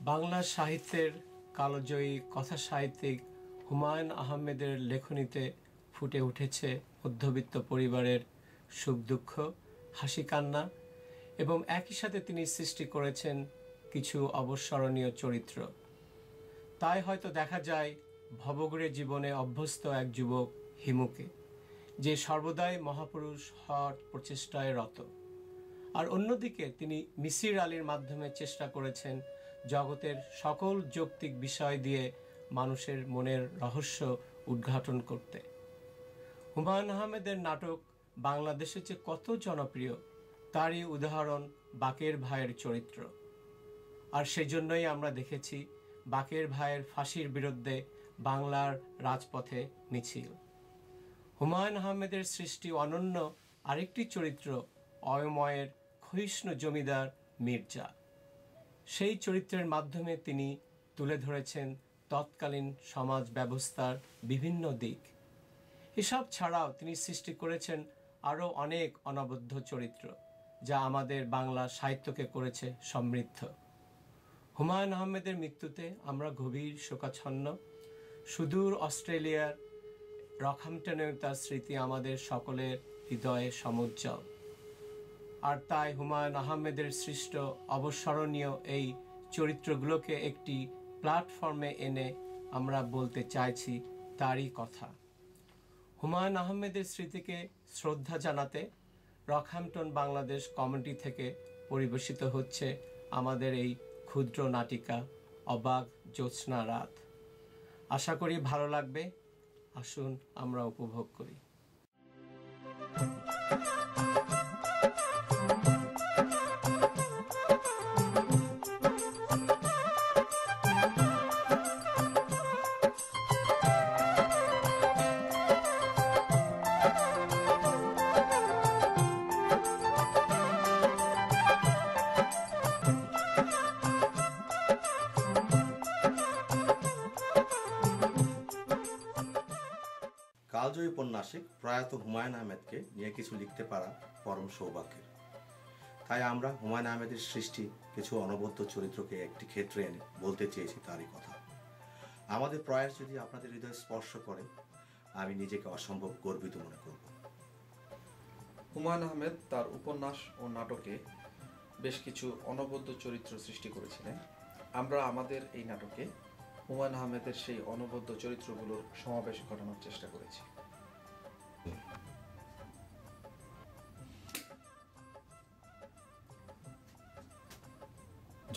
বাংলা সাহিত্যের কালজয়ী কথা সাহিত্যিক হুমায়ুন আহমেদের লেখনীতে ফুটে উঠেছে মধ্যবিত্ত পরিবারের সুখ দুঃখ, হাসি কান্না এবং একই সাথে তিনি সৃষ্টি করেছেন কিছু অবিস্মরণীয় চরিত্র। তাই হয়তো দেখা যায় ভবঘুরে জীবনে অভ্যস্ত এক যুবক হিমুকে, যে সর্বদাই মহাপুরুষ হওয়ার প্রচেষ্টায় রত। আর অন্যদিকে তিনি মিসির আলীর মাধ্যমে চেষ্টা করেছেন জগতের সকল যৌক্তিক বিষয় দিয়ে মানুষের মনের রহস্য উদ্ঘাটন করতে। হুমায়ুন আহমেদের নাটক বাংলাদেশে যে কত জনপ্রিয় তারই উদাহরণ বাকের ভাইয়ের চরিত্র। আর সেজন্যই আমরা দেখেছি বাকের ভাইয়ের ফাঁসির বিরুদ্ধে বাংলার রাজপথে মিছিল। হুমায়ুন আহমেদের সৃষ্টি অনন্য আরেকটি চরিত্র অয়ময়ের ক্ষয়িষ্ণু জমিদার মির্জা। সেই চরিত্রের মাধ্যমে তিনি তুলে ধরেছেন তৎকালীন সমাজ ব্যবস্থার বিভিন্ন দিক। এসব ছাড়াও তিনি সৃষ্টি করেছেন আরও অনেক অনবদ্য চরিত্র, যা আমাদের বাংলা সাহিত্যকে করেছে সমৃদ্ধ। হুমায়ুন আহমেদের মৃত্যুতে আমরা গভীর শোকাচ্ছন্ন। সুদূর অস্ট্রেলিয়ার রকহাম্পটনেও তার স্মৃতি আমাদের সকলের হৃদয়ে সমুজ্জ্বল। আর তাই হুমায়ুন আহমেদের সৃষ্ট অবিস্মরণীয় এই চরিত্রগুলোকে একটি প্ল্যাটফর্মে এনে আমরা বলতে চাইছি তারই কথা। হুমায়ুন আহমেদের স্মৃতিকে শ্রদ্ধা জানাতে রকহাম্পটন বাংলাদেশ কমিটি থেকে পরিবেশিত হচ্ছে আমাদের এই ক্ষুদ্র নাটিকা অবাক জ্যোৎস্না রাত। আশা করি ভালো লাগবে। আসুন আমরা উপভোগ করি। কালজয়ী উপন্যাসিক প্রয়াত হুমায়ুন আহমেদকে নিয়ে কিছু লিখতে পারা পরম সৌভাগ্যের। তাই আমরা হুমায়ুন আহমেদের সৃষ্টি কিছু অনবদ্য চরিত্রকে একটি ক্ষেত্রে এনে বলতে চেয়েছি তারই কথা। আমাদের প্রয়াস যদি আপনাদের হৃদয় স্পর্শ করে, আমি নিজেকে অসম্ভব গর্বিত মনে করব। হুমায়ুন আহমেদ তার উপন্যাস ও নাটকে বেশ কিছু অনবদ্য চরিত্র সৃষ্টি করেছিলেন। আমরা আমাদের এই নাটকে হুমায়ুন আহমেদের সেই অনবদ্য চরিত্রগুলোর সমাবেশ ঘটানোর চেষ্টা করেছি।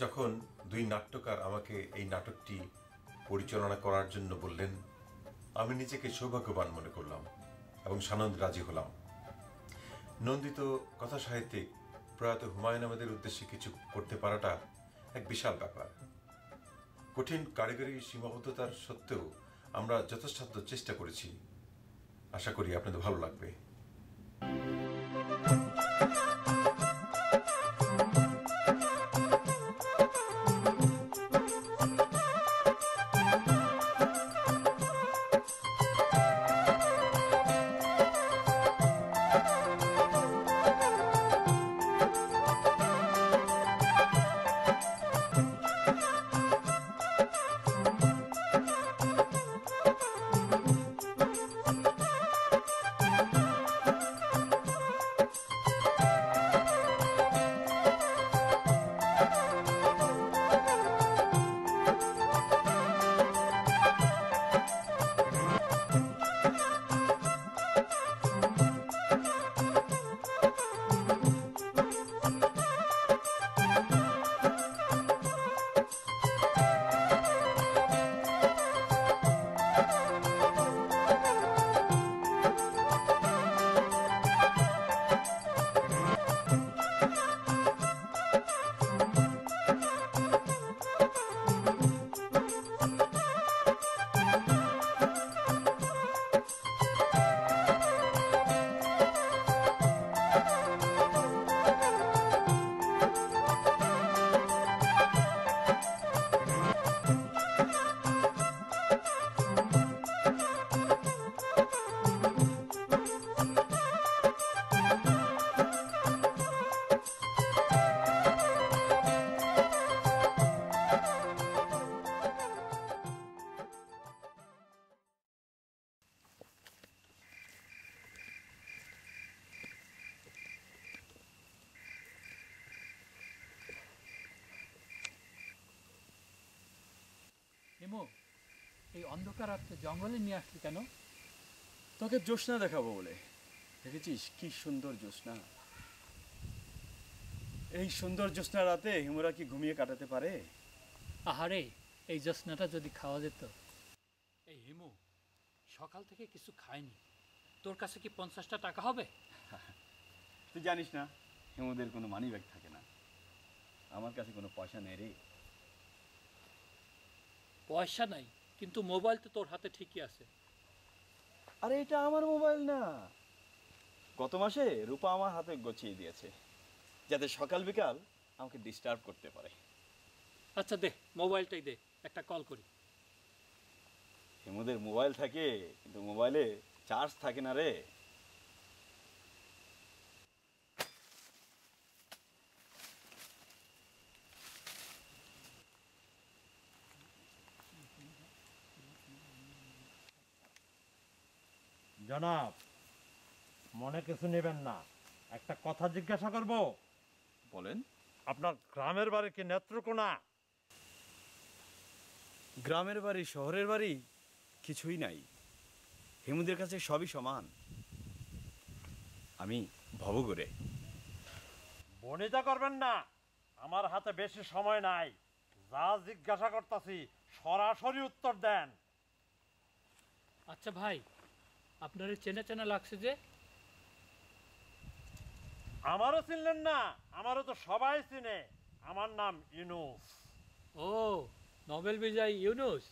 যখন দুই নাট্যকার আমাকে এই নাটকটি পরিচালনা করার জন্য বললেন, আমি নিজেকে সৌভাগ্যবান মনে করলাম এবং সানন্দে রাজি হলাম। নন্দিত কথা সাহিত্যিক প্রয়াত হুমায়ুন আহমেদের উদ্দেশ্যে কিছু করতে পারাটা এক বিশাল ব্যাপার। কঠিন কারিগরি সীমাবদ্ধতার সত্ত্বেও আমরা যথাসাধ্য চেষ্টা করেছি। আশা করি আপনাদের ভালো লাগবে। হিমু, এই অন্ধকার রাত্রে জঙ্গলে নিয়ে আসলি কেন? তোকে জ্যোৎস্না দেখাবো বলে। দেখেছিস কি সুন্দর জ্যোৎস্না। এই সুন্দর জ্যোৎস্না রাতে হিমুরা কি ঘুমিয়ে কাটাতে পারে? আহারে, এই জ্যোৎস্নাটা যদি খাওয়া যেত। এই হিমু, সকাল থেকে কিছু খায়নি, তোর কাছে কি 50টা টাকা হবে? তুই জানিস না হিমুদের কোনো মানি ব্যাগ থাকে না। আমার কাছে কোনো পয়সা নেই রে। পয়সা নাই, কিন্তু মোবাইল তো তোর হাতে ঠিকই আছে। আরে এটা আমার মোবাইল না। গত মাসে রূপা আমার হাতে গছিয়ে দিয়েছে, যাতে সকাল বিকাল আমাকে ডিস্টার্ব করতে পারে। আচ্ছা দে, মোবাইলটাই দে, একটা কল করি। হিমুদের মোবাইল থাকে, কিন্তু মোবাইলে চার্জ থাকে না রে। জনাব, মনে কিছু নেবেন না, একটা কথা জিজ্ঞাসা করব। বলেন। আপনার গ্রামের বাড়ি কি নেত্রকোনা? গ্রামের বাড়ি শহরের বাড়ি কিছুই নাই, হিমুদের কাছে সবই সমান। আমি ভবঘুরে। বনিতা করবেন না, আমার হাতে বেশি সময় নাই। যা জিজ্ঞাসা করতেছি সরাসরি উত্তর দেন। আচ্ছা ভাই, আপনার চেনা চেনা লাগছে যে। আমারও চিনলেন না? আমারও তো সবাই চিনে। আমার নাম ইউনুস। ও, নোবেল বিজয়ী ইউনুস।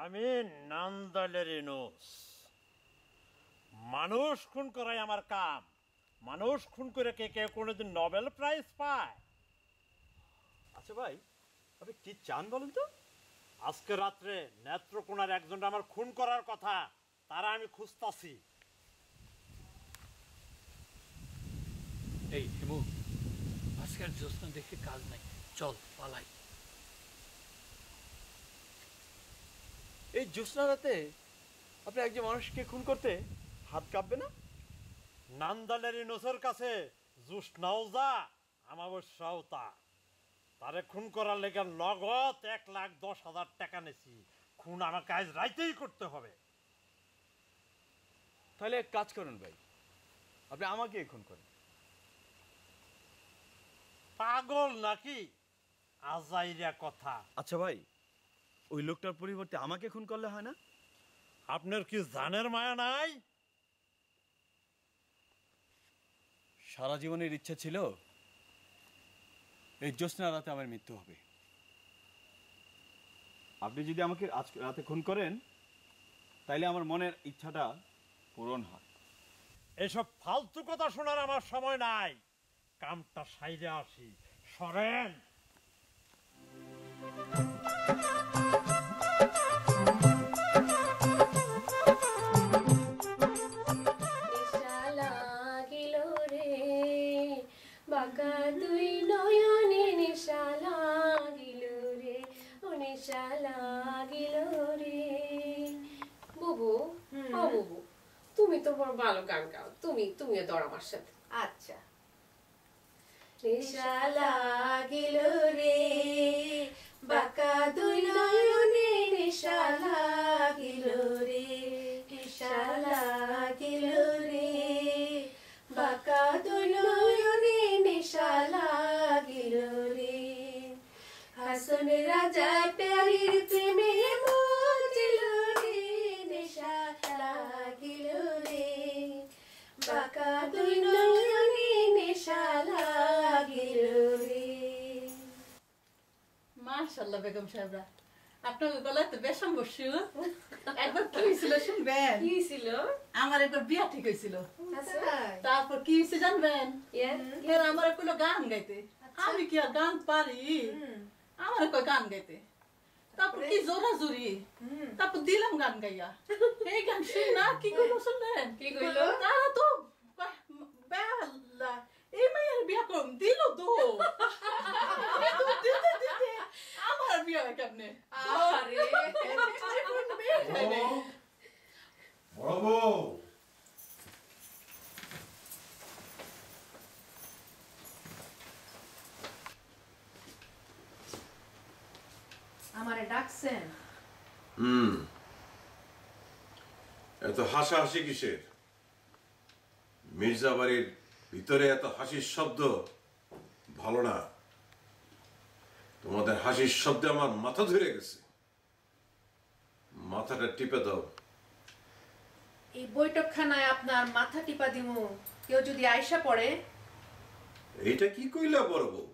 আমি নান্দালের ইউনুস। মানুষ খুন করাই আমার কাম। মানুষ খুন করে কে কেউ কোনোদিন নোবেল প্রাইজ পায়? আচ্ছা ভাই, আপনি কি চান বলেন তো? আজকে রাত্রে নেত্রকোনার একজন আমার খুন করার কথা, তারা আমি খুঁজতাছি। এই হিমু, আজকের জ্যোৎস্না দেখে কাজ নাই, চল পালাই। এই জ্যোৎস্না রাতে আপনি একজন মানুষকে খুন করতে হাত কাঁপবে না? নান্দালের ইউনুসের কাছে জুসনাও যা, আমাবস্যাও তা। তারে খুন করার লেগে নগদ 1,10,000 টাকা নেছি। খুন আমাকে আজ রাইতেই করতে হবে। তাহলে এক কাজ করুন ভাই, আপনি আমাকে খুন করেন। পাগল নাকি? আজাইরা কথা। আচ্ছা ভাই, ওই লোকটার পরিবর্তে আমাকে খুন করলে হয় না? আপনার কি জানের মায়া নাই? সারা জীবনের ইচ্ছা ছিল এই জ্যোৎস্না রাতে আমার মৃত্যু হবে। আপনি যদি আমাকে আজ রাতে খুন করেন, তাইলে আমার মনের ইচ্ছাটা পূরণ হয়। এসব ফালতু কথা শোনার আমার সময় নাই। কামটা সাইরে আসি, সরেন। বাঁকা দুই নয়নে নেশা লাগিল রে, ও নেশা লাগিল রে। বুবু, ও বুবু, তুমি তো বড় ভালো গান গাও, তুমিও ধর আমার সাথে। আচ্ছা। নেশা লাগিল রে, বাঁকা দুই নয়নে নেশা লাগিল রে, নেশা লাগিল রে, বাঁকা দুই নয়নে নেশা লাগিল রে। হাসন রাজা প্যারির প্রেমে মজিল রে, নেশা লাগিল রে, বাঁকা দুই নয়নে নেশা লাগিল রে। মাশাআল্লাহ বেগম সাহেবরা, আপনার গলায় তো বেশম বসু। একবার কি হয়েছিল শুনবেন? কি ছিল? আমার একবার বিয়া ঠিক হয়েছিল। আচ্ছা, তারপর কি হয়েছে জানবেন? এর আমার কোনো গান গাইতে, আমি কি আর গান পারি? আমার কই গান গাইতে, তারপর কি জোরা জুরি, তারপর দিলাম গান গাইয়া। এই গান শুন না কি কইলো শুনলেন? কি কইলো? তারা তো বেলা এই মায়ের বিয়া কম দিল তো। দিতে দিতে আমার বিয়া কেমনে? আরে বড় বউ, আমারে ডাকছেন? এত হাসাহাসি কিসের? মির্জা বাড়ির ভিতরে এত হাসির শব্দ ভালো না। তোমাদের হাসির শব্দে আমার মাথা ধরে গেছে। মাথাটা টিপে দাও। এই বৈঠকখানায় আপনার মাথা টিপা দিমু কেউ যদি আয়সা পড়ে? এইটা কি কইলা বড় বউ?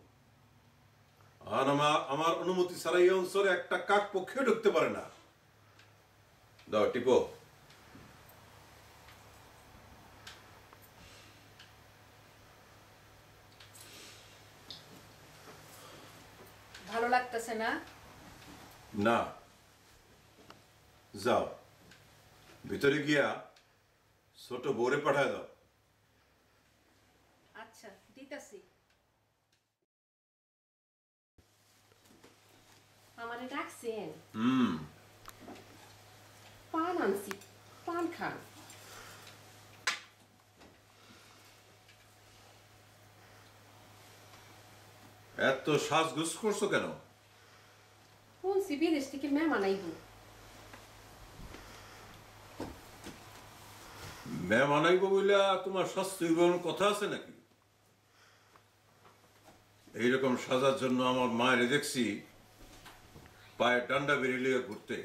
আর আমার অনুমতি ছাড়া এই অঞ্চলে একটা কাক পক্ষে ঢুকতে পারে না। দাও টিপো। ভালো লাগতেছে না? না, যাও ভিতরে গিয়া ছোট বউরে পাঠায় দাও। আচ্ছা দিতাছি। আমারে ডাকছেন? হুম। পান আনছি, পান খান। এত সাজগোজ করছো কেন? শুনছি বিদেশ থেকে মেহমান আইব। মেহমান আইব বইলা তোমার শাস্তি কথা আছে নাকি? এইরকম সাজার জন্য আমার মায়ের দেখছি পায়ে ডান্ডা বেরিয়ে ঘুরতে।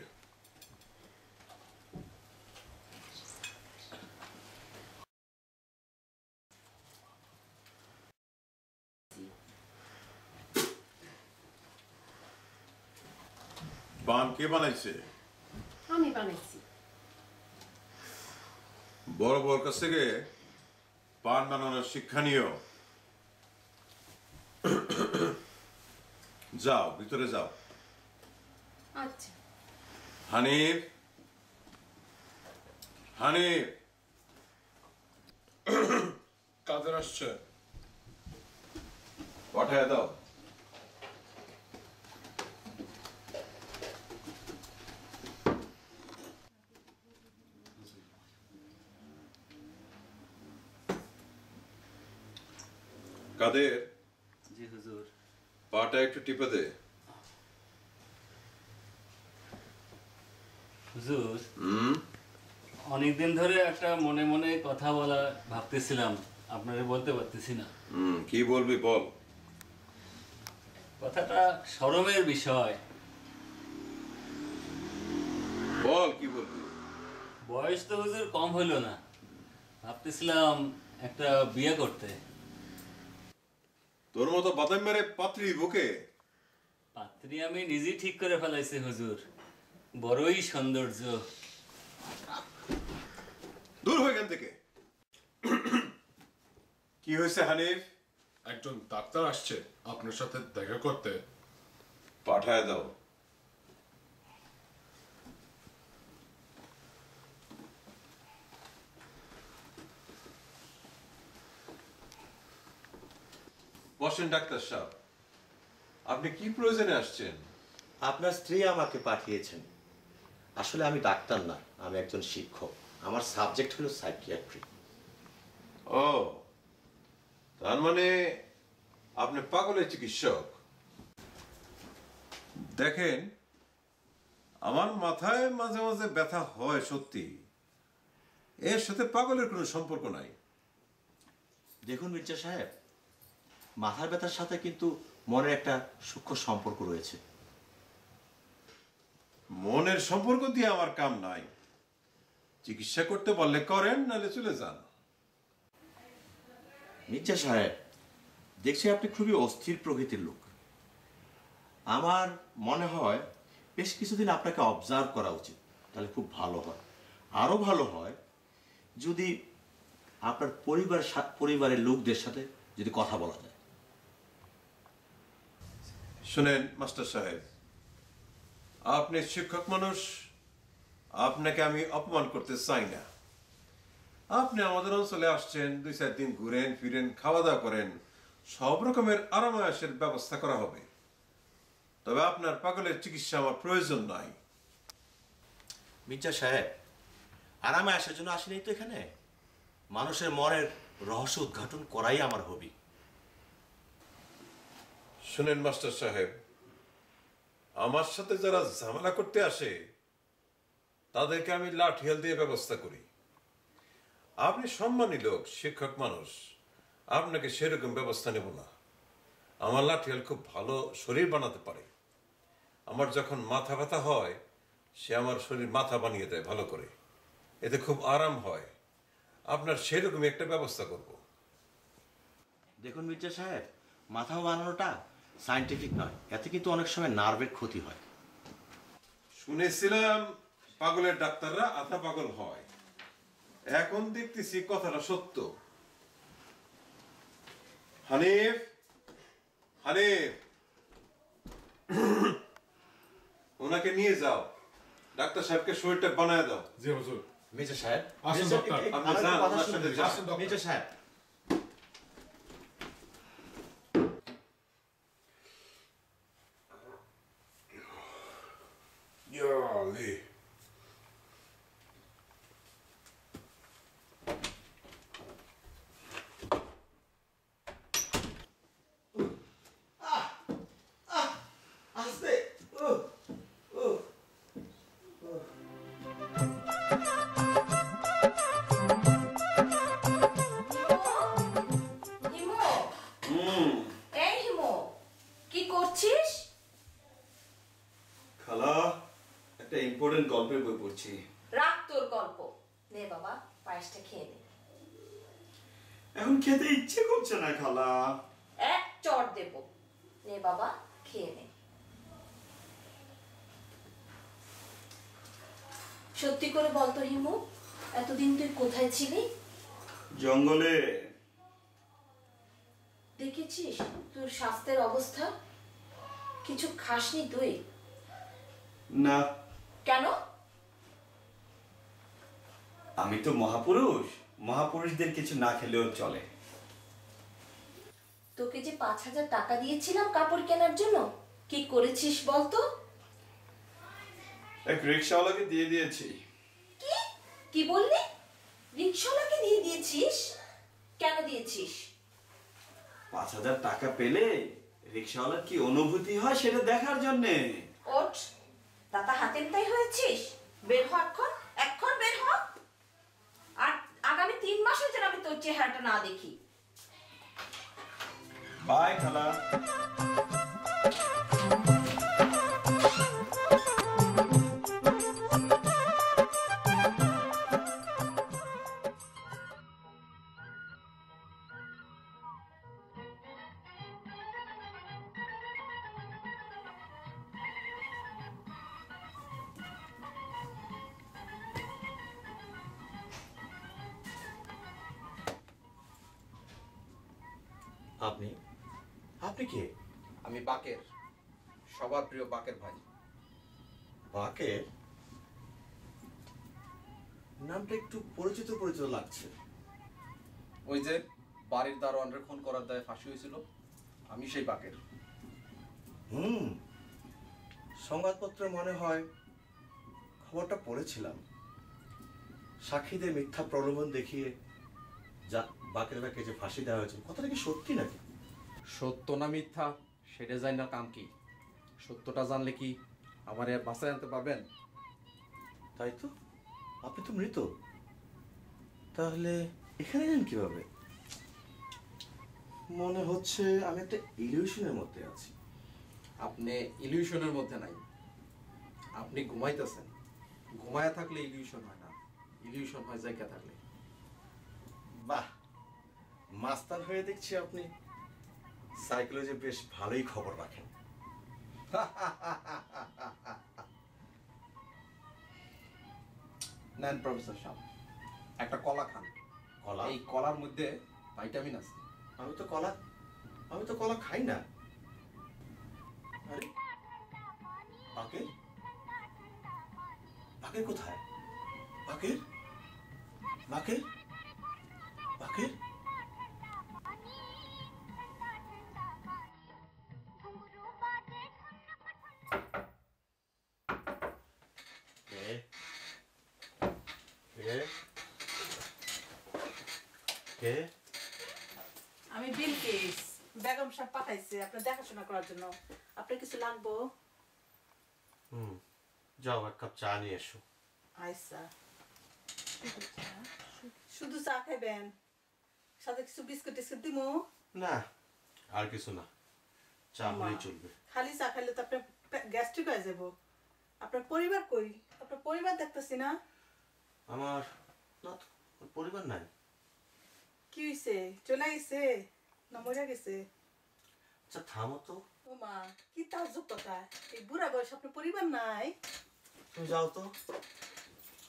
পান কে বানাইছে? আমি বানাইছি। বড় বড় কাছ থেকে পান বানানোর শিক্ষা নিও। যাও ভিতরে যাও। আচ্ছা। হানিফ, হানিফ। কাদের আসছে? পাঠায় দাও। কাদের? জি হুজুর। পাটা একটু টিপে দে। হুজুর, অনেকদিন ধরে একটা মনে মনে কথা বলা ভাবতেছিলাম, আপনারে বলতে পারতেছি না। কি বলবি বল। কথাটা শরমের বিষয়। বল কি বলবি। বয়স তো হুজুর কম হইল না, ভাবতেছিলাম একটা বিয়ে করতে। তোর মতো বাদাম মেরে পাত্রী বুকে? পাত্রী আমি নিজেই ঠিক করে ফেলাইছি হুজুর, বড়ই সৌন্দর্য। দূর হয়ে এখান থেকে। কি হয়েছে হানিফ? একজন ডাক্তার আসছে আপনার সাথে দেখা করতে। পাঠায় দাও। বসেন ডাক্তার সাহেব, আপনি কি প্রয়োজনে আসছেন? আপনার স্ত্রী আমাকে পাঠিয়েছেন। আসলে আমি ডাক্তার না, আমি একজন শিক্ষক। আমার সাবজেক্ট হলো সাইকিয়াট্রি। ও, তার মানে আপনি পাগলের চিকিৎসক। দেখেন, আমার মাথায় মাঝে মাঝে ব্যথা হয় সত্যি, এর সাথে পাগলের কোনো সম্পর্ক নাই। দেখুন মির্জা সাহেব, মাথার ব্যথার সাথে কিন্তু মনের একটা সূক্ষ্ম সম্পর্ক রয়েছে। মনের সম্পর্ক দিয়ে আমার কাম নাই। চিকিৎসা করতে বললে করেন, নাহলে চলে যান। মির্জা সাহেব, দেখছি আপনি খুবই অস্থির প্রকৃতির লোক। আমার মনে হয় বেশ কিছুদিন আপনাকে অবজার্ভ করা উচিত, তাহলে খুব ভালো হয়। আরো ভালো হয় যদি আপনার পরিবারের লোকদের সাথে যদি কথা বলা যায়। শুনেন মাস্টার সাহেব, আপনি শিক্ষক মানুষ, আপনাকে আমি অপমান করতে চাই না। আপনি আমাদের অঞ্চলে আসছেন, 2-4 দিন ঘুরেন ফিরেন, খাওয়া দাওয়া করেন, সব রকমের আরামায়েশের ব্যবস্থা করা হবে। তবে আপনার পাগলের চিকিৎসা আমার প্রয়োজন নাই। মির্জা সাহেব, আরামে আসার জন্য আসিনি তো এখানে। মানুষের মনের রহস্য উদ্ঘাটন করাই আমার হবি। শুনেন মাস্টার সাহেব, আমার সাথে যারা ঝামেলা করতে আসে তাদেরকে আমি লাঠিয়াল দিয়ে ব্যবস্থা করি। আপনি সম্মানী লোক, শিক্ষক মানুষ, আপনাকে সেরকম ব্যবস্থা নেব না। আমার লাঠিয়াল খুব ভালো শরীর বানাতে পারে। আমার যখন মাথা ব্যথা হয় সে আমার শরীর মাথা বানিয়ে দেয় ভালো করে, এতে খুব আরাম হয়। আপনার সেরকমই একটা ব্যবস্থা করব। দেখুন মির্জা সাহেব, মাথা বানানোটা সায়েন্টিফিক নয়, এতে কিন্তু অনেক সময় নার্ভের ক্ষতি হয়। শুনেছিলাম পাগলের ডাক্তাররা আধা পাগল হয়, এখন দেখতেছি কথাটা সত্য। হানিফ, হানিফ, ওনাকে নিয়ে যাও, ডাক্তার সাহেবকে শরীরটা বানায় দাও। জি হুজুর। মির্জা সাহেব, আসুন ডক্টর। আপনি যান, ওনার সাথে যান। আসুন ডক্টর। মির্জা সাহেব, ইয়ালি। আস্তে। এই হিমো, কি করছিস? খালা, একটা ইম্পর্টেন্ট গল্পের বই পড়ছি। রাখ তোর গল্প, নে বাবা পায়েসটা খেয়ে নে। এখন খেতে ইচ্ছে করছে না খালা। এক চড় দেব, নে বাবা খেয়ে নে। সত্যি করে বলতো হিমু, এতদিন তুই কোথায় ছিলি? জঙ্গলে। দেখেছিস তোর স্বাস্থ্যের অবস্থা? কিছু খাসনি তুই? না। কেন? আমি তো মহাপুরুষ, মহাপুরুষদের কিছু না খেলেও চলে। তোকে যে 5,000 টাকা দিয়েছিলাম কাপড় কেনার জন্য, কি করেছিস বলতো? এক রিক্সাওয়ালাকে দিয়ে দিয়েছি। কি কি বললি? রিকশাওয়ালাকে দিয়ে দিয়েছিস? কেন দিয়েছিস? 5,000 টাকা পেলে রিক্সাওয়ালার কি অনুভূতি হয় সেটা দেখার জন্যে। ওঠ, দাদা হাতের তাই হয়েছিস? বের হ এখন, এখন বের হ। আর আগামী 3 মাসের যেন আমি তোর চেহারাটা না দেখি। বাই খালা। আপনি আপনি কে? আমি বাকের, সবার প্রিয় বাকের ভাই। বাকের? নামটা একটু পরিচিত পরিচিত লাগছে। ওই যে বাড়ির দারোয়ানরে খুন করার দায়ে ফাঁসি হয়েছিল, আমি সেই বাকের। সংবাদপত্রে মনে হয় খবরটা পড়েছিলাম। সাক্ষীদের মিথ্যা প্রলোভন দেখিয়ে যা বাকের ভাইকে যে ফাঁসি দেওয়া হয়েছে, কথাটা কি সত্যি নাকি? সত্য না মিথ্যা সেটা জানি না, কাম কি? সত্যটা জানলে কি আমার বাসায় আনতে পারবেন? তাই তো, আপনি তো মৃত, তাহলে এখানে এলেন কিভাবে? মনে হচ্ছে আমি একটা ইলিউশনের মধ্যে আছি। আপনি ইলিউশনের মধ্যে নাই, আপনি ঘুমাইতেছেন। ঘুমায়া থাকলে ইলিউশন হয় না, ইলিউশন হয় জায়গা থাকলে। বাহ, মাস্টার হয়ে দেখছি আপনি সাইকোলজি বেশ ভালোই খবর রাখেন। নেন প্রফেসর সাহেব, একটা কলা খান। কলা? এই কলার মধ্যে ভাইটামিন আছে। আমি তো কলা খাই না। আরে বাকের, বাকের কোথায়? বাকের, বাকের, বাকের। আমি বিলকিস, বেগম সাহেব পাঠাইছে আপনার দেখাশোনা করার জন্য। আপনার কিছু লাগবো? যাও এক কাপ চা নিয়ে এসো। আচ্ছা শুধু চা খাইবেন সাথে কিছু বিস্কুট টিস্কুট দিমু না আর কিছু না, চা হলেই চলবে। খালি চা খাইলে তো আপনার গ্যাস্ট্রিক হয়ে যাবো। আপনার পরিবার কই? আপনার পরিবার দেখতেছি না। আমার না তো পরিবার নাই। কি হইছে? চলে গেছে না মরে গেছে? আচ্ছা থামো তো। ও মা কি তাজ্জব কথা, এই বুড়া বয়স আপনার পরিবার নাই? তুমি যাও তো।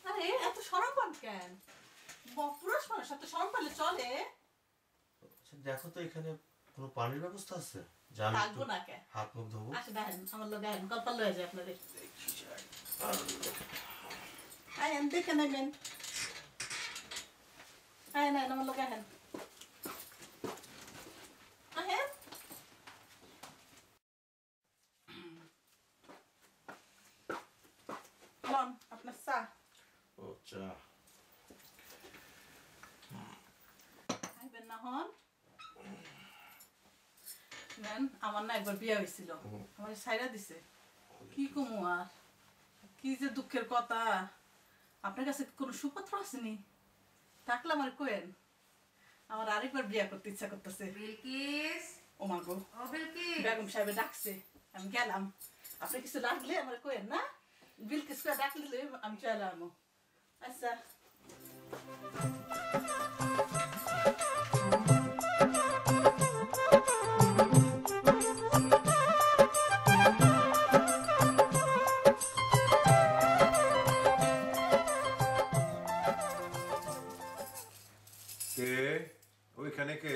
আরে এত শরম পান কেন? পুরুষ মানুষ এত শরম পালে চলে? আচ্ছা দেখো তো এখানে কোনো পানির ব্যবস্থা আছে? যা আমি থাকবো না কে? হাত মুখ ধোবো। আচ্ছা দেখেন আমার লোক দেখেন কপাল লয়ে যায় আপনাদের। আয়েন দেখে নেবেন। আয়েন আয়েন আমার লোক আহেন। আহেন। লন আপনার চা। ও চা। খাইবেন না হন? আমার না একবার বিয়ে হয়েছিল, আমার সাইরা দিছে। কি কমু আর, কি যে দুঃখের কথা। আপনার কাছে কোনো সুপাত্র আসেনি? থাকলে আমার কোয়েন, আমার আরেকবার বিয়ে করতে ইচ্ছা করতেছে। ও মা গো, বেগম সাহেব ডাকছে, আমি গেলাম। আপনি কিছু লাগলে আমার কোয়েন না, বিলকিস করে ডাকলে আমি চলে এলাম। আচ্ছা কে ওইখানে? কে?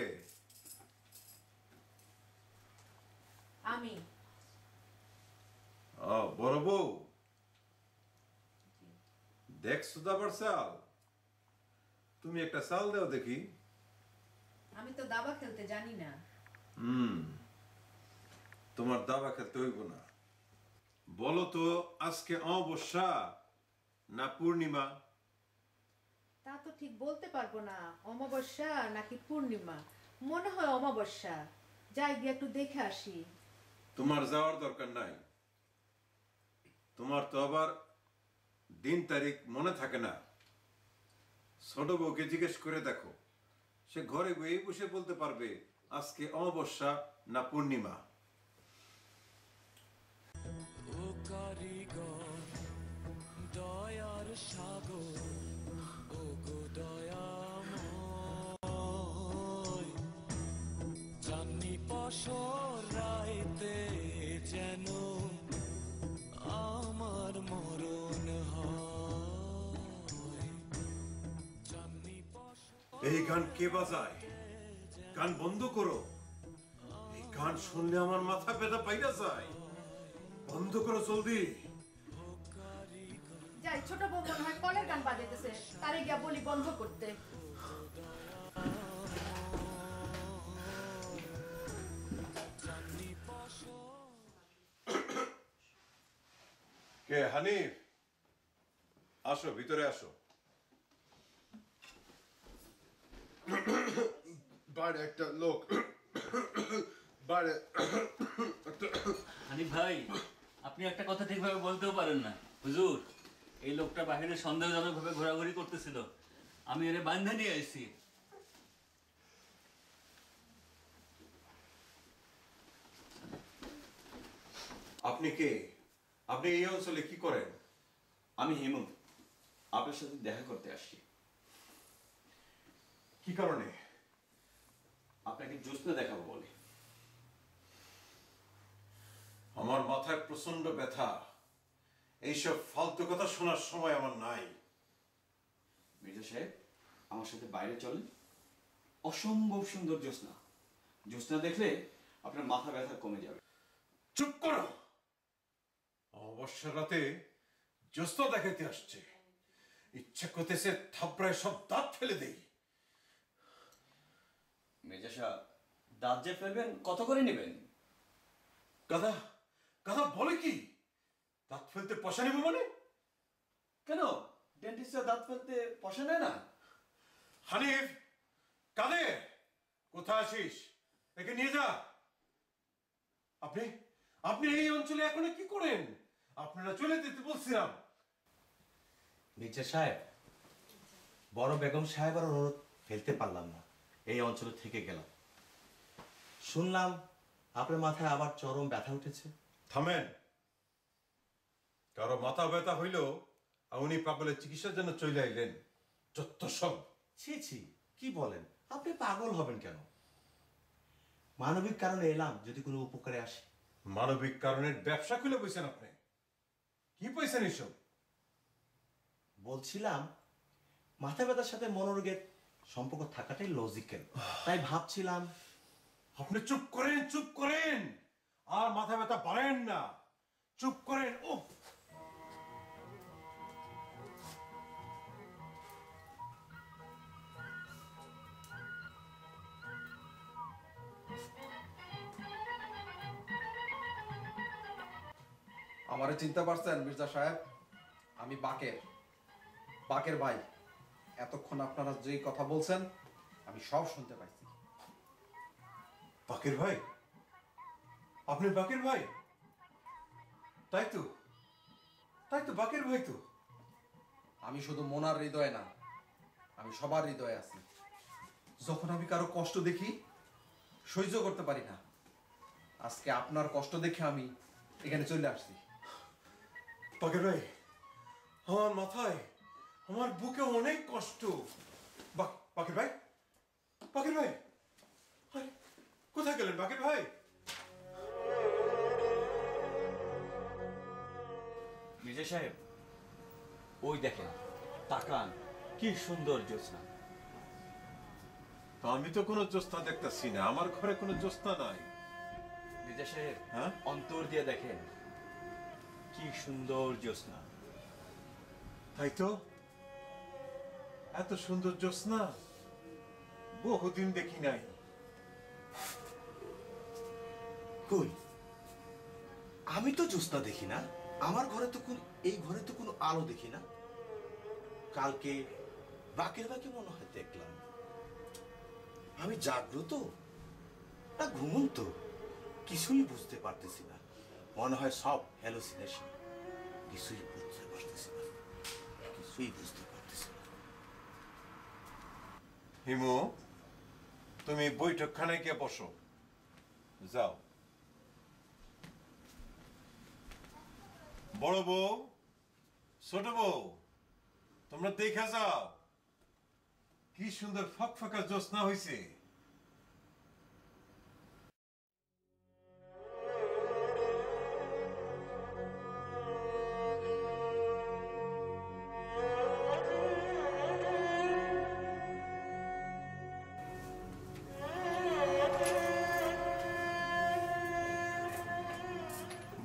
আমি। ও বড় বউ, দেখছো তো আবার চাল? তুমি একটা চাল দাও দেখি। আমি তো দাবা খেলতে জানি না। তোমার দাবা খেলতে হইব না। বলো তো আজকে অমাবস্যা না পূর্ণিমা? তা তো ঠিক বলতে পারবো না, অমাবস্যা নাকি পূর্ণিমা। মনে হয় অমাবস্যা। যাই গিয়ে একটু দেখে আসি। তোমার যাওয়ার দরকার নাই। তোমার তো আবার দিন তারিখ মনে থাকে না। ছোট বউকে জিজ্ঞেস করে দেখো, সে ঘরে বসে বসে বলতে পারবে আজকে অমাবস্যা না পূর্ণিমা। দয়ার সাগর ও গো দয়াময়, চাঁদনি পশর রাইতে যেন আমার মরণ হয়। চাঁদনি এই গান কে বাজায়? গান বন্ধ করো। এই গান শুনলে আমার মাথা ব্যথা পাইরা যায়। বন্ধ করো জলদি। যাই, ছোট বউ মনে হয় কলের গান বাজাইতেছে, তারে গিয়া বলি বন্ধ করতে। কে? হানিফ, আসো ভিতরে আসো। বাইরে একটা লোক, বাইরে। হানিফ ভাই, আপনি একটা কথা ঠিকভাবে বলতেও পারেন না। হুজুর, এই লোকটা বাহিরে সন্দেহজনক ভাবে ঘোরাঘুরি করতেছিল, আমি এর বান্ধা নিয়ে আসছি। আপনি কে? আপনি এই অঞ্চলে কি করেন? আমি হেমু, আপনার সাথে দেখা করতে আসছি। কি কারণে? আপনাকে জ্যোৎস্না দেখাবো বলে। আমার মাথায় প্রচন্ড ব্যথা। এইসব ফালতু কথা শোনার সময় আমার নাই। মির্জা সাহেব, আমার সাথে বাইরে চলেন। অসম্ভব সুন্দর জ্যোৎস্না। জ্যোৎস্না দেখলে আপনার মাথা ব্যথা কমে যাবে। চুপ করো। অমাবস্যার রাতে জ্যোৎস্না দেখাইতে আসছে। ইচ্ছা করতেছে থাপড়ায় সব দাঁত ফেলে দেই। মির্জা সাহেব, দাঁত যে ফেলবেন কত করে নেবেন? গাধা গাধা বলে কি? দাঁত ফেলতে পয়সা নেব মানে? কেন, ডেন্টিস্টরা দাঁত ফেলতে পয়সা নেয় না? হানিফ, কাদের কোথায় আছিস? একে নিয়ে যা। আপনি আপনি এই অঞ্চলে এখন কি করেন? আপনারা চলে যেতে বলছিলাম। মির্জা সাহেব, বড় বেগম সাহেবের অনুরোধ ফেলতে পারলাম না, এই অঞ্চলে থেকে গেলাম। শুনলাম আপনার মাথায় আবার চরম ব্যথা উঠেছে। থামেন। কারো মাথা ব্যথা হইল উনি পাগলের চিকিৎসার জন্য চলে আইলেন। যত সব। ছি ছি, কি বলেন? আপনি পাগল হবেন কেন? মানবিক কারণে এলাম, যদি কোনো উপকারে আসে। মানবিক কারণের ব্যবসা খুলে বইছেন আপনি? কি পয়সা এসব? বলছিলাম মাথা ব্যথার সাথে মনোরোগের সম্পর্ক থাকাটাই লজিক্যাল, তাই ভাবছিলাম। আপনি চুপ করেন, চুপ করেন, আর মাথা ব্যথা বাড়েন না, চুপ করেন। ও আমারে চিনতে পারছেন মির্জা সাহেব? আমি বাকের ভাই। এতক্ষণ আপনারা যে কথা বলছেন আমি সব শুনতে পাইছি। বাকের ভাই? আপনি বাকের ভাই? তাই তো, তাই তো, বাকের ভাই তো। আমি শুধু মোনার হৃদয়ে না, আমি সবার হৃদয়ে আছি। যখন আমি কারো কষ্ট দেখি সহ্য করতে পারি না। আজকে আপনার কষ্ট দেখে আমি এখানে চলে আসছি। বাকের ভাই, আমার মাথায়, আমার বুকে অনেক কষ্ট। বাকের ভাই, বাকের ভাই, কোথায় গেলেন বাকের ভাই? মির্জা সাহেব, ওই দেখেন, তাকান, কি সুন্দর জ্যোৎস্না। আমি তো কোনো জ্যোৎস্না দেখতেছি না, আমার ঘরে কোনো জ্যোৎস্না নাই। মির্জা সাহেব, হ্যাঁ, অন্তর দিয়ে দেখেন, কি সুন্দর জ্যোৎস্না। তাই তো, এত সুন্দর জ্যোৎস্না বহুদিন দেখি নাই। কই, আমি তো জ্যোৎস্না দেখি না। আমার ঘরে তো এই ঘরে তো কোনো আলো দেখি না। কালকে বাকের বাকে মনে হয় দেখলাম। আমি জাগ্রত না ঘুমন্ত কিছুই বুঝতে পারতেছি না। মনে হয় সব হ্যালুসিনেশন। কিছুই বুঝতে পারতেছি না, কিছুই বুঝতে পারতেছি না। হিমু, তুমি বৈঠকখানায় গিয়ে বসো, যাও। বড় বউ, ছোট বউ, তোমরা দেখা যাও, কি সুন্দর ফকফকা জ্যোৎস্না হয়েছে।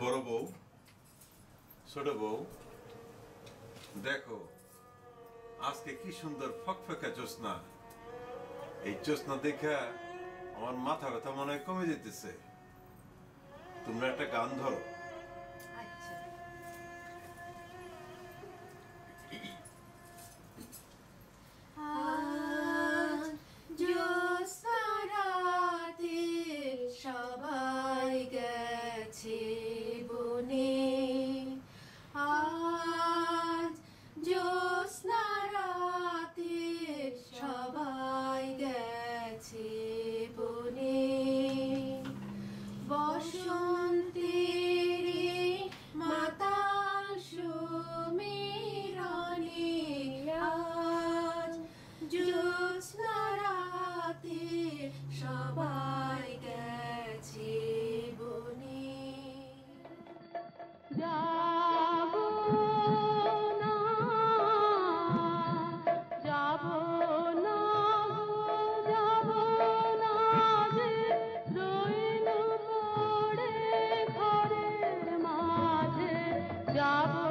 বড় বউ, ছোট বউ, দেখো আজকে কি সুন্দর ফকফকা জ্যোৎস্না। এই জ্যোৎস্না দেখা আমার মাথা ব্যথা মনে হয় কমে যেতেছে। তোমরা একটা গান ধরো। সবাই গেছে বনে, আজ জ্যোৎস্না রাতে সবাই গেছে বনে। বসন্তের মাতাল সমীরণে আজ জ্যোৎস্না রাতে সবাই গেছে বনে। যাবো না, যাবো না, যাবো না যে রইল পড়ে ঘরের মাঝে। যাবো